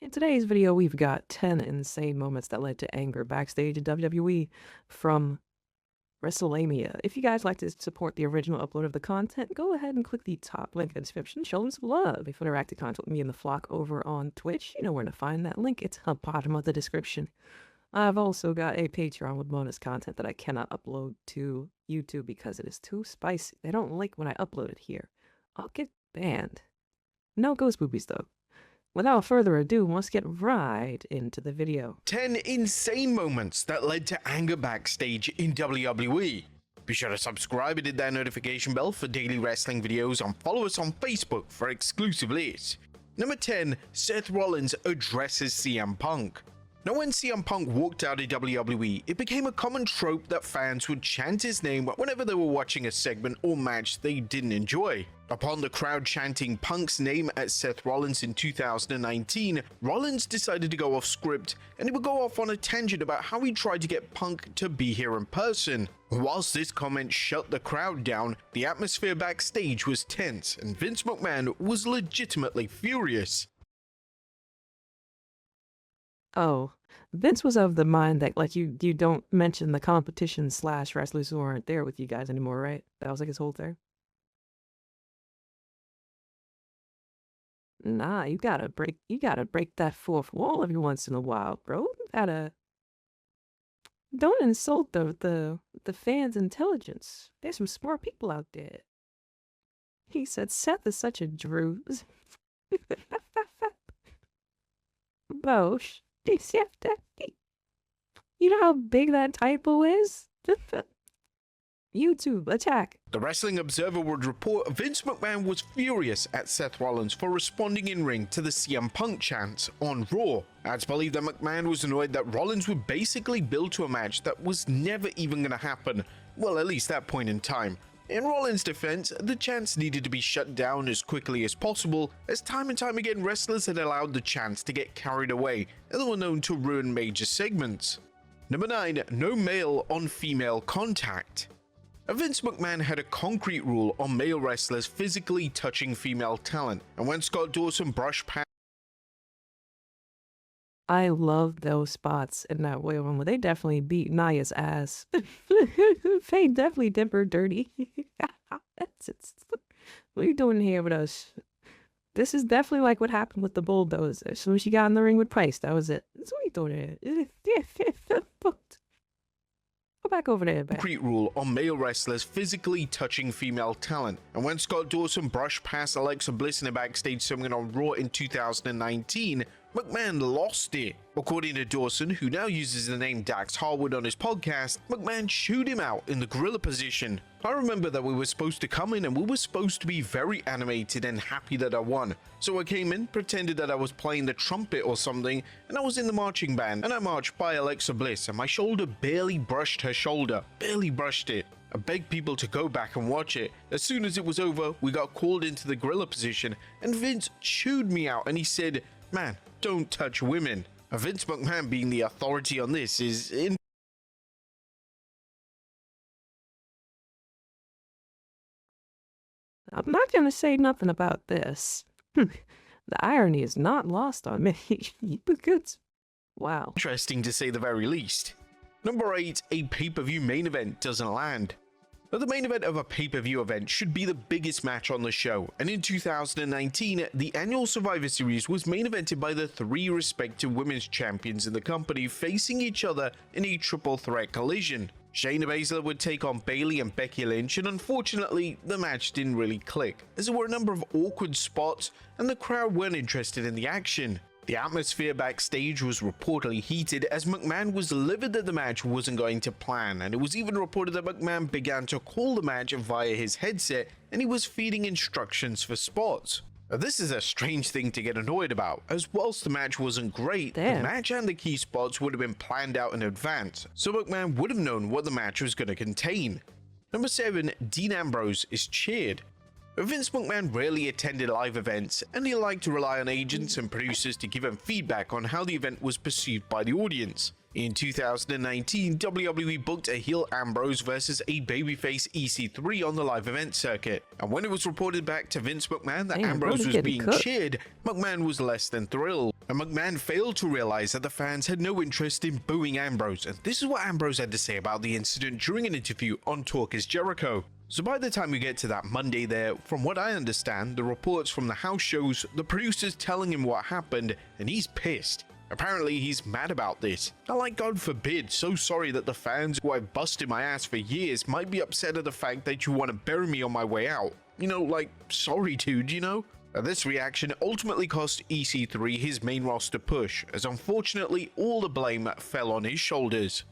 In today's video, we've got 10 insane moments that led to anger backstage at WWE from WrestleMania. If you guys like to support the original upload of the content, go ahead and click the top link in the description. Show them some love. If you want to interactive content with me and the flock over on Twitch, you know where to find that link. It's at the bottom of the description. I've also got a Patreon with bonus content that I cannot upload to YouTube because it is too spicy. They don't like when I upload it here. I'll get banned. No ghost boobies though. Without further ado, let's get right into the video. 10 insane moments that led to anger backstage in WWE. Be sure to subscribe and hit that notification bell for daily wrestling videos, and follow us on Facebook for exclusive lists. Number 10, Seth Rollins addresses CM Punk. Now, when CM Punk walked out of WWE, it became a common trope that fans would chant his name whenever they were watching a segment or match they didn't enjoy. Upon the crowd chanting Punk's name at Seth Rollins in 2019, Rollins decided to go off script, and he would go off on a tangent about how he tried to get Punk to be here in person. Whilst this comment shut the crowd down, the atmosphere backstage was tense, and Vince McMahon was legitimately furious. Oh, Vince was of the mind that like you don't mention the competition / wrestlers who aren't there with you guys anymore, right? That was like his whole thing. Nah, you gotta break that fourth wall every once in a while, bro. Don't insult the fans' intelligence. There's some smart people out there. He said Seth is such a Drews. Bosh. You know how big that typo is? YouTube, attack. The Wrestling Observer would report Vince McMahon was furious at Seth Rollins for responding in ring to the CM Punk chants on Raw. It's believed that McMahon was annoyed that Rollins would basically build to a match that was never even going to happen. Well, at least that point in time. In Rollins' defense, the chants needed to be shut down as quickly as possible, as time and time again wrestlers had allowed the chants to get carried away, and they were known to ruin major segments. Number 9, no male on female contact. Vince McMahon had a concrete rule on male wrestlers physically touching female talent, and when Scott Dawson brushed past I love those spots in that Royal Rumble. They definitely beat Nia's ass. They definitely did her dirty. What are you doing here with us? This is definitely like what happened with the Bulldozer. As soon as she got in the ring with Price, that was it. That's what are you doing here? Go back over there, man. Concrete rule on male wrestlers physically touching female talent, and when Scott Dawson brushed past Alexa Bliss in a backstage segment on Raw in 2019, McMahon lost it. According to Dawson, who now uses the name Dax Harwood on his podcast, McMahon chewed him out in the gorilla position. I remember that we were supposed to come in and we were supposed to be very animated and happy that I won. So I came in, pretended that I was playing the trumpet or something, and I was in the marching band, and I marched by Alexa Bliss, and my shoulder barely brushed her shoulder. Barely brushed it. I begged people to go back and watch it. As soon as it was over, we got called into the gorilla position, and Vince chewed me out, and he said, "Man, don't touch women." Vince McMahon being the authority on this is I'm not going to say nothing about this. The irony is not lost on me. Wow. interesting to say the very least. Number 8, a pay-per-view main event doesn't land. Now, the main event of a pay-per-view event should be the biggest match on the show, and in 2019, the annual Survivor Series was main evented by the 3 respective women's champions in the company facing each other in a triple threat collision. Shayna Baszler would take on Bayley and Becky Lynch, and unfortunately, the match didn't really click, as there were a number of awkward spots and the crowd weren't interested in the action. The atmosphere backstage was reportedly heated, as McMahon was livid that the match wasn't going to plan, and it was even reported that McMahon began to call the match via his headset, and he was feeding instructions for spots. Now, this is a strange thing to get annoyed about, as whilst the match wasn't great, the match and the key spots would have been planned out in advance, so McMahon would have known what the match was going to contain. Number 7, Dean Ambrose is cheered. Vince McMahon rarely attended live events, and he liked to rely on agents and producers to give him feedback on how the event was perceived by the audience. In 2019, WWE booked a heel Ambrose versus a babyface EC3 on the live event circuit, and when it was reported back to Vince McMahon that Damn, Ambrose bro's was getting being cooked. cheered, McMahon was less than thrilled. And McMahon failed to realize that the fans had no interest in booing Ambrose, and this is what Ambrose had to say about the incident during an interview on Talk is Jericho. So by the time we get to that Monday there, from what I understand, the reports from the house shows the producers telling him what happened, and he's pissed. Apparently he's mad about this. Now, like, God forbid, so sorry that the fans who I've busted my ass for years might be upset at the fact that you want to bury me on my way out. You know, like, sorry dude, you know? This reaction ultimately cost EC3 his main roster push, as unfortunately all the blame fell on his shoulders.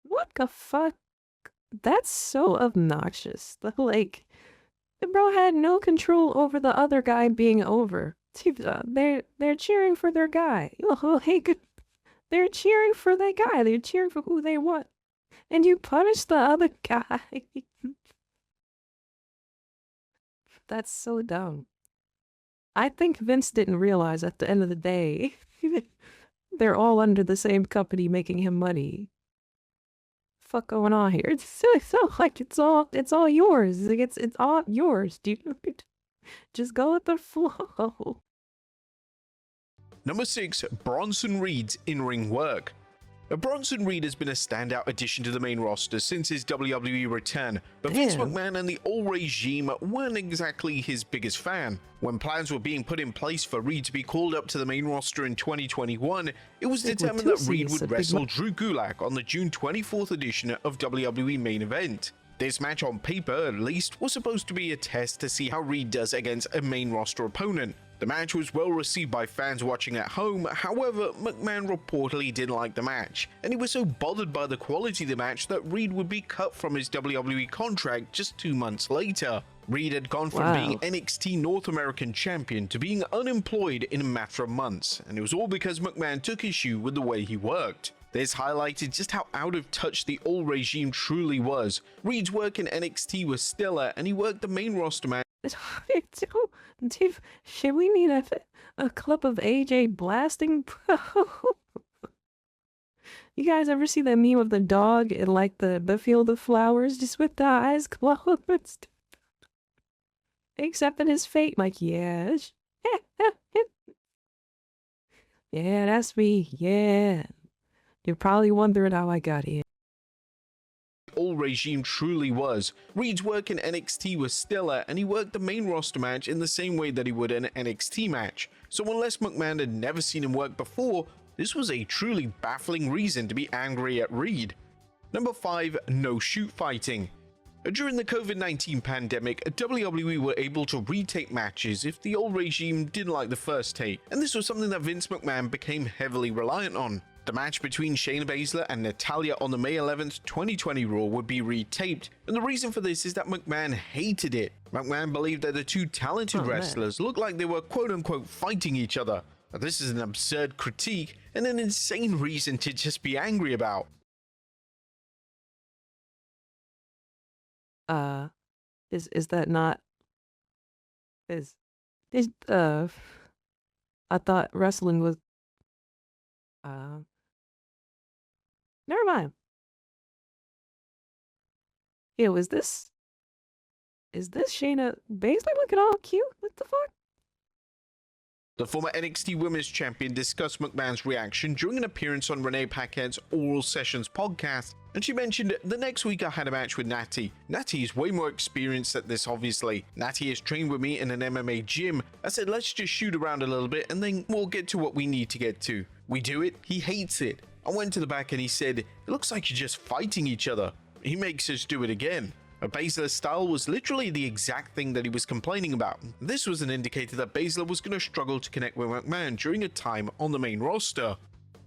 What the fuck? That's so obnoxious. The bro had no control over the other guy being over. They're cheering for their guy. Oh, hey, good. They're cheering for their guy. They're cheering for who they want. And you punish the other guy. That's so dumb. I think Vince didn't realize at the end of the day, they're all under the same company making him money. Fuck going on here? It's so like it's all yours. Like it's all yours, dude. Just go with the flow. Number 6, Bronson Reed's in-ring work. Bronson Reed has been a standout addition to the main roster since his WWE return, but Vince McMahon and the old regime weren't exactly his biggest fan. When plans were being put in place for Reed to be called up to the main roster in 2021, it was determined that Reed would wrestle Drew Gulak on the June 24th edition of WWE Main Event. This match, on paper at least, was supposed to be a test to see how Reed does against a main roster opponent. The match was well received by fans watching at home, however, McMahon reportedly didn't like the match, and he was so bothered by the quality of the match that Reed would be cut from his WWE contract just 2 months later. Reed had gone from being NXT North American Champion to being unemployed in a matter of months, and it was all because McMahon took issue with the way he worked. This highlighted just how out of touch the old regime truly was. Reed's work in NXT was stellar, and he worked the main roster match. Dude, should we need a clip of AJ blasting? You guys ever see that meme of the dog in like the field of flowers just with the eyes closed? Accepting his fate, like, yes. Yeah, that's me, yeah. You're probably wondering how I got here. Old regime truly was. Reed's work in NXT was stellar, and he worked the main roster match in the same way that he would an NXT match. So unless McMahon had never seen him work before, this was a truly baffling reason to be angry at Reed. Number 5, no shoot fighting. During the COVID-19 pandemic, WWE were able to retake matches if the old regime didn't like the first take, and this was something that Vince McMahon became heavily reliant on. The match between Shayna Baszler and Natalya on the May 11th, 2020 Raw would be retaped, and the reason for this is that McMahon hated it. McMahon believed that the two talented wrestlers looked like they were quote-unquote fighting each other. Now, this is an absurd critique and an insane reason to just be angry about. Is that not... I thought wrestling was... Never mind. Ew, is this Shayna Baszler looking all cute? What the fuck? The former NXT Women's Champion discussed McMahon's reaction during an appearance on Renee Paquette's Oral Sessions podcast, and she mentioned, "The next week I had a match with Natty. Natty is way more experienced at this, obviously. Natty has trained with me in an MMA gym. I said, let's just shoot around a little bit and then we'll get to what we need to get to. We do it, he hates it. I went to the back and he said, it looks like you're just fighting each other. He makes us do it again." Baszler's style was literally the exact thing that he was complaining about. This was an indicator that Baszler was going to struggle to connect with McMahon during a time on the main roster.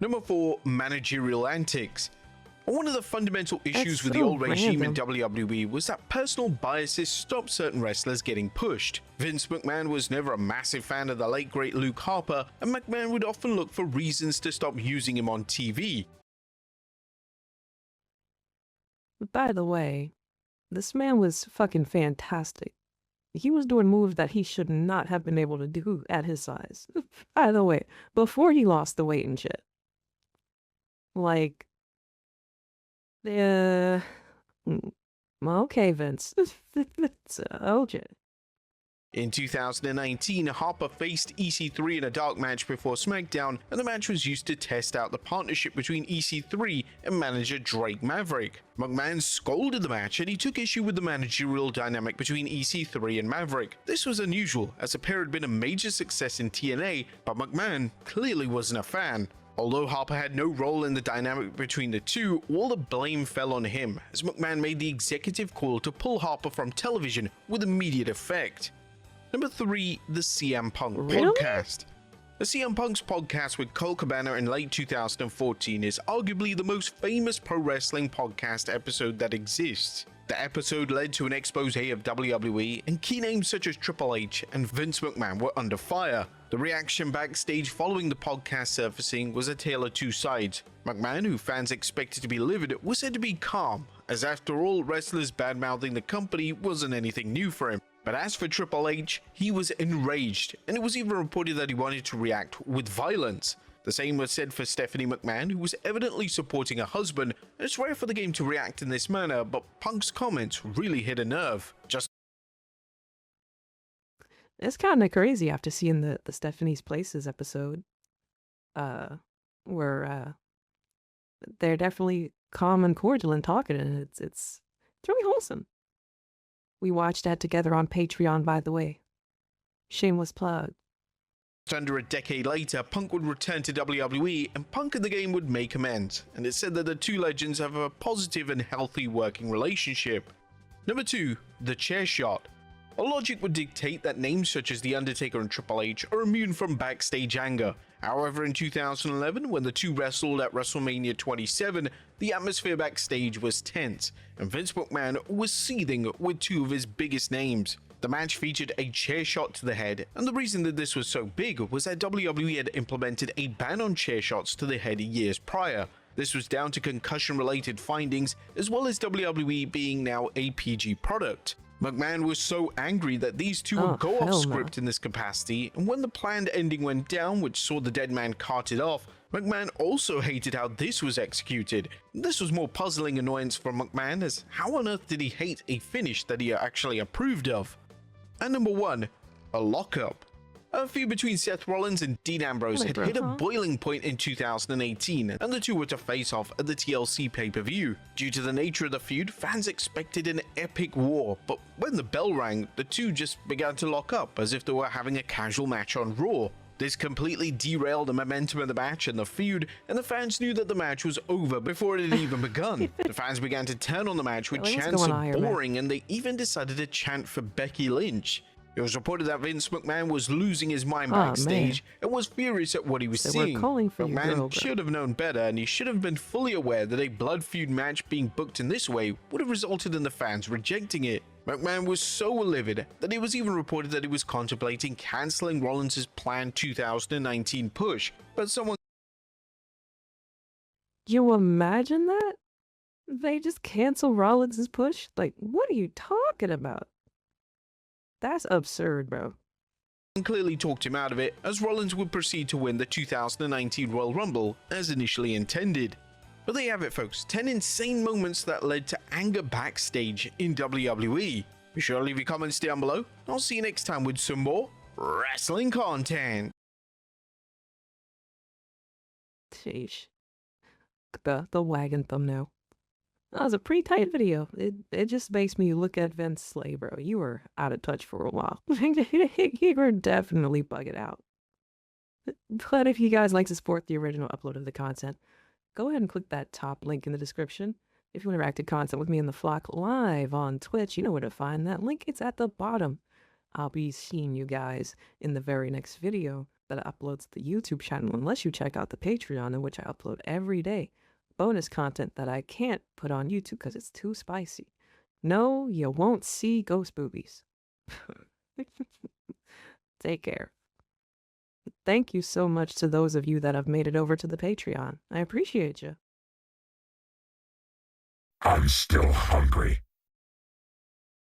Number 4, managerial antics. One of the fundamental issues with the old regime in WWE was that personal biases stopped certain wrestlers getting pushed. Vince McMahon was never a massive fan of the late great Luke Harper, and McMahon would often look for reasons to stop using him on TV. By the way, this man was fucking fantastic. He was doing moves that he should not have been able to do at his size. By the way, before he lost the weight and shit. Like, okay, Vince. Okay. In 2019, Harper faced EC3 in a dark match before SmackDown, and the match was used to test out the partnership between EC3 and manager Drake Maverick. McMahon scolded the match, and he took issue with the managerial dynamic between EC3 and Maverick. This was unusual, as the pair had been a major success in TNA, but McMahon clearly wasn't a fan. Although Harper had no role in the dynamic between the two, all the blame fell on him, as McMahon made the executive call to pull Harper from television with immediate effect. Number 3, the CM Punk podcast. The CM Punk's podcast with Cole Cabana in late 2014 is arguably the most famous pro wrestling podcast episode that exists. The episode led to an expose of WWE, and key names such as Triple H and Vince McMahon were under fire. The reaction backstage following the podcast surfacing was a tale of two sides. McMahon, who fans expected to be livid, was said to be calm, as after all, wrestlers badmouthing the company wasn't anything new for him. But as for Triple H, he was enraged, and it was even reported that he wanted to react with violence. The same was said for Stephanie McMahon, who was evidently supporting her husband, and it's rare for the game to react in this manner, but Punk's comments really hit a nerve. It's kind of crazy after seeing the Stephanie's Places episode, where they're definitely calm and cordial and talking, and it's really wholesome. We watched that together on Patreon, by the way. Shameless plug. Under a decade later, Punk would return to WWE, and Punk and the game would make amends, and it's said that the two legends have a positive and healthy working relationship. Number 2, the chair shot. Our logic would dictate that names such as The Undertaker and Triple H are immune from backstage anger. However, in 2011, when the two wrestled at WrestleMania 27, the atmosphere backstage was tense, and Vince McMahon was seething with two of his biggest names. The match featured a chair shot to the head, and the reason that this was so big was that WWE had implemented a ban on chair shots to the head years prior. This was down to concussion-related findings, as well as WWE being now a PG product. McMahon was so angry that these two would go off script in this capacity, and when the planned ending went down, which saw the dead man carted off, McMahon also hated how this was executed. This was more puzzling annoyance for McMahon, as how on earth did he hate a finish that he actually approved of? And number 1, a lockup. A feud between Seth Rollins and Dean Ambrose had hit a boiling point in 2018, and the two were to face off at the TLC pay-per-view. Due to the nature of the feud, fans expected an epic war, but when the bell rang, the two just began to lock up as if they were having a casual match on Raw. This completely derailed the momentum of the match and the feud, and the fans knew that the match was over before it had even begun. The fans began to turn on the match with chants of boring, and they even decided to chant for Becky Lynch. It was reported that Vince McMahon was losing his mind backstage and was furious at what he was seeing. McMahon should have known better, and he should have been fully aware that a blood feud match being booked in this way would have resulted in the fans rejecting it. McMahon was so livid that it was even reported that he was contemplating cancelling Rollins' planned 2019 push, but someone... You imagine that? They just cancel Rollins' push? Like, what are you talking about? That's absurd, bro. Clearly talked him out of it, as Rollins would proceed to win the 2019 Royal Rumble as initially intended. But there you have it, folks, 10 insane moments that led to anger backstage in WWE. Be sure to leave your comments down below. I'll see you next time with some more wrestling content. Sheesh. The wagon thumbnail. That was a pretty tight video. It just makes me look at Vince Slay, bro. You were out of touch for a while. You were definitely bugging out. But if you guys like to support the original upload of the content, go ahead and click that top link in the description. If you want to react to content with me and the flock live on Twitch, you know where to find that link. It's at the bottom. I'll be seeing you guys in the very next video that uploads to the YouTube channel, unless you check out the Patreon, in which I upload every day. Bonus content that I can't put on YouTube because it's too spicy. No, you won't see ghost boobies. Take care. Thank you so much to those of you that have made it over to the Patreon. I appreciate you. I'm still hungry.